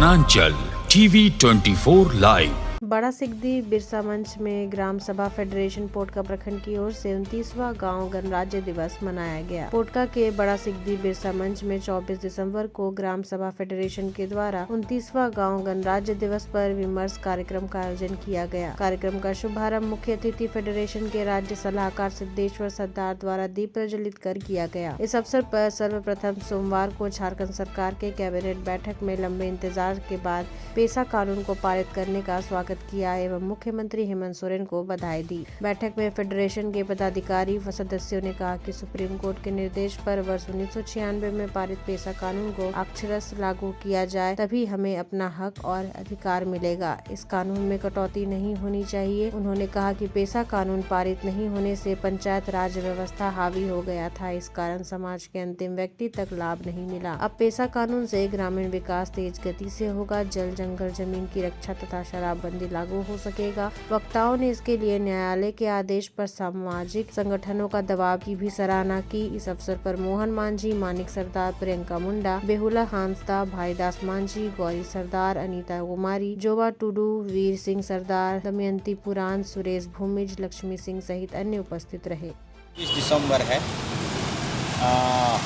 Uttaranchal TV 24 live. बड़ा सिकदी बिरसा मंच में ग्राम सभा फेडरेशन पोटका प्रखंड की ओर से 29वां गांव गणराज्य दिवस मनाया गया। पोटका के बड़ा सिकदी बिरसा मंच में 24 दिसंबर को ग्राम सभा फेडरेशन के द्वारा 29वां गांव गणराज्य दिवस पर विमर्श कार्यक्रम का आयोजन किया गया। कार्यक्रम का शुभारंभ मुख्य अतिथि फेडरेशन के राज्य सलाहकार सिद्धेश्वर सरदार द्वारा दीप प्रज्वलित कर किया गया। इस अवसर पर सर्वप्रथम सोमवार को झारखंड सरकार के कैबिनेट बैठक में लंबे इंतजार के बाद पेसा कानून को पारित करने का स्वागत किया एवं मुख्यमंत्री हेमंत सोरेन को बधाई दी। बैठक में फेडरेशन के पदाधिकारी व सदस्यों ने कहा कि सुप्रीम कोर्ट के निर्देश पर वर्ष 1996 में पारित पेसा कानून को अक्षरशः लागू किया जाए, तभी हमें अपना हक और अधिकार मिलेगा। इस कानून में कटौती नहीं होनी चाहिए। उन्होंने कहा कि पेसा कानून पारित नहीं होने से पंचायत राज व्यवस्था हावी हो गया था, इस कारण समाज के अंतिम व्यक्ति तक लाभ नहीं मिला। अब पेसा कानून से ग्रामीण विकास तेज गति से होगा, जल जंगल जमीन की रक्षा तथा शराबबंदी लागू हो सकेगा। वक्ताओं ने इसके लिए न्यायालय के आदेश पर सामाजिक संगठनों का दबाव की भी सराहना की। इस अवसर पर मोहन मांझी, मानिक सरदार, प्रियंका मुंडा, बेहुला हांसदा, भाईदास मांझी, गौरी सरदार, अनीता कुमारी, जोबा टुडू, वीर सिंह सरदार, दमयंती पुराण, सुरेश भूमिज, लक्ष्मी सिंह सहित अन्य उपस्थित रहे। 30 दिसंबर है।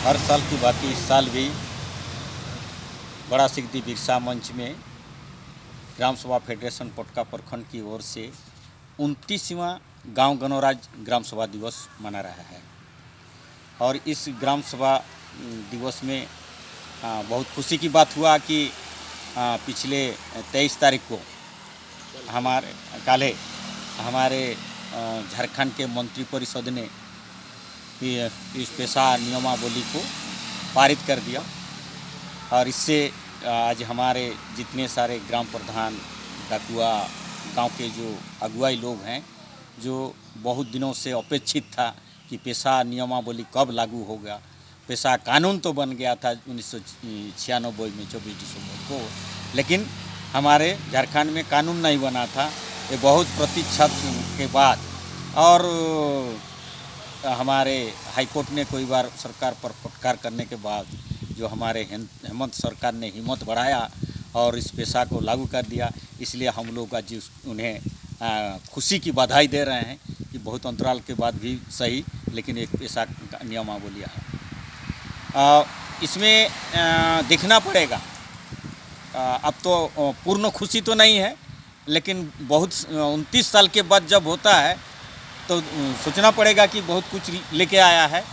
हर साल की बात इस साल भी बड़ा सिकदी बिरसा मंच में ग्राम सभा फेडरेशन पोटका प्रखंड की ओर से 29वां गांव गणराज्य ग्राम सभा दिवस मना रहा है। और इस ग्राम सभा दिवस में बहुत खुशी की बात हुआ कि पिछले 23 तारीख को हमारे झारखंड के मंत्री परिषद ने इस पेशा नियमावली को पारित कर दिया। और इससे आज हमारे जितने सारे ग्राम प्रधान, डाकुआ, गांव के जो अगुवाई लोग हैं, जो बहुत दिनों से अपेक्षित था कि पेशा नियमावली कब लागू होगा। पेशा कानून तो बन गया था 1996 में 24 दिसंबर को, लेकिन हमारे झारखंड में कानून नहीं बना था। ये बहुत प्रतीक्षा के बाद और हमारे हाईकोर्ट ने कई बार सरकार पर फटकार करने के बाद जो हमारे हेमंत सरकार ने हिम्मत बढ़ाया और इस पेशा को लागू कर दिया। इसलिए हम लोग आज उन्हें खुशी की बधाई दे रहे हैं कि बहुत अंतराल के बाद भी सही, लेकिन एक पेशा नियमावली है। इसमें देखना पड़ेगा। अब तो पूर्ण खुशी तो नहीं है, लेकिन बहुत 29 साल के बाद जब होता है तो सोचना पड़ेगा कि बहुत कुछ लेके आया है।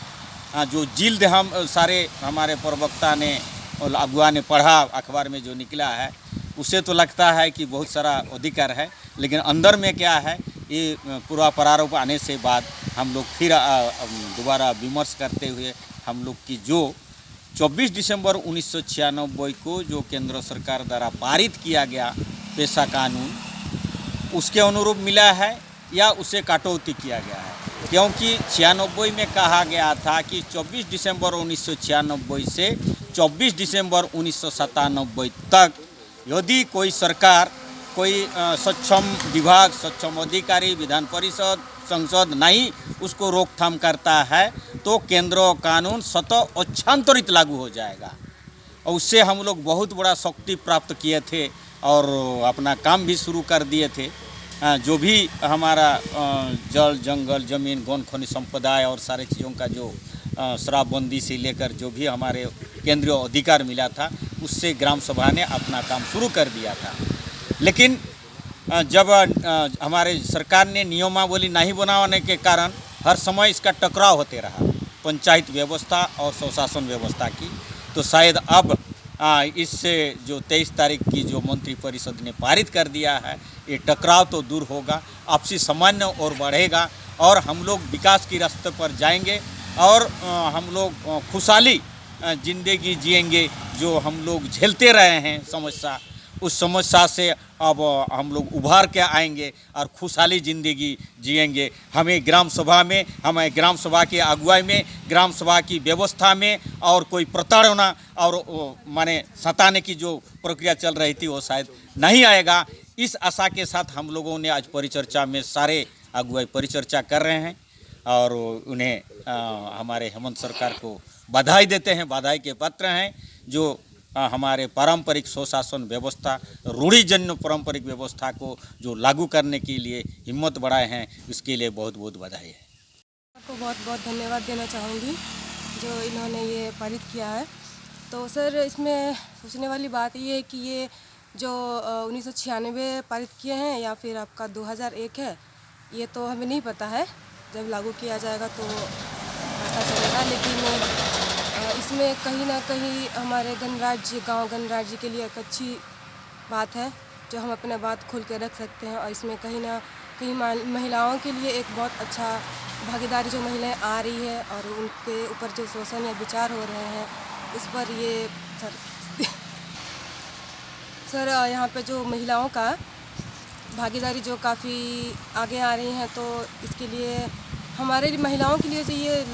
जो जिल्द हम सारे हमारे प्रवक्ता ने और अगुआ ने पढ़ा, अखबार में जो निकला है, उससे तो लगता है कि बहुत सारा अधिकार है, लेकिन अंदर में क्या है ये पूरा प्रारूप आने से बाद हम लोग फिर दोबारा विमर्श करते हुए हम लोग की जो 24 दिसंबर 1996 को जो केंद्र सरकार द्वारा पारित किया गया पेशा कानून, उसके अनुरूप मिला है या उसे कटौती किया गया है। क्योंकि 96 में कहा गया था कि 24 दिसंबर 1996 से 24 दिसंबर 1997 तक यदि कोई सरकार, कोई सक्षम विभाग, सक्षम अधिकारी, विधान परिषद, संसद नहीं उसको रोकथाम करता है तो केंद्र कानून स्वतः अच्छांतरित लागू हो जाएगा। और उससे हम लोग बहुत बड़ा शक्ति प्राप्त किए थे और अपना काम भी शुरू कर दिए थे। जो भी हमारा जल जंगल जमीन गौण खनिज संपदा और सारे चीज़ों का जो शराबबंदी से लेकर जो भी हमारे केंद्रीय अधिकार मिला था, उससे ग्राम सभा ने अपना काम शुरू कर दिया था। लेकिन जब हमारे सरकार ने नियमावली नहीं बनाने के कारण हर समय इसका टकराव होते रहा, पंचायत व्यवस्था और स्वशासन व्यवस्था की। तो शायद अब इससे जो 23 तारीख की जो मंत्री परिषद ने पारित कर दिया है, ये टकराव तो दूर होगा, आपसी सामान्य और बढ़ेगा और हम लोग विकास की रास्ते पर जाएंगे और हम लोग खुशहाली ज़िंदगी जिएंगे। जो हम लोग झेलते रहे हैं समस्या, उस समस्या से अब हम लोग उभार के आएंगे और खुशहाली ज़िंदगी जिएंगे। हमें ग्राम सभा में, हमें ग्राम सभा की अगुवाई में, ग्राम सभा की व्यवस्था में और कोई प्रताड़ना और माने सताने की जो प्रक्रिया चल रही थी वो शायद नहीं आएगा। इस आशा के साथ हम लोगों ने आज परिचर्चा में सारे अगुवाई परिचर्चा कर रहे हैं और उन्हें हमारे हेमंत सरकार को बधाई देते हैं, बधाई के पत्र हैं। जो हमारे पारंपरिक स्वशासन व्यवस्था, रूढ़िजन्य पारंपरिक व्यवस्था को जो लागू करने के लिए हिम्मत बढ़ाए हैं, इसके लिए बहुत बहुत बधाई है। आपको बहुत बहुत धन्यवाद देना चाहूँगी जो इन्होंने ये पारित किया है। तो सर, इसमें सोचने वाली बात ये है कि ये जो 1996 पारित किए हैं या फिर आपका 2001 है, ये तो हमें नहीं पता है। जब लागू किया जाएगा तो पता चलेगा। लेकिन इसमें कहीं ना कहीं हमारे गणराज्य, गांव गणराज्य के लिए एक अच्छी बात है जो हम अपने बात खुल के रख सकते हैं। और इसमें कहीं ना कहीं महिलाओं के लिए एक बहुत अच्छा भागीदारी जो महिलाएं आ रही है और उनके ऊपर जो शोषण या विचार हो रहे हैं उस पर ये सर यहाँ पे जो महिलाओं का भागीदारी जो काफ़ी आगे आ रही हैं, तो इसके लिए हमारे महिलाओं के लिए तो ये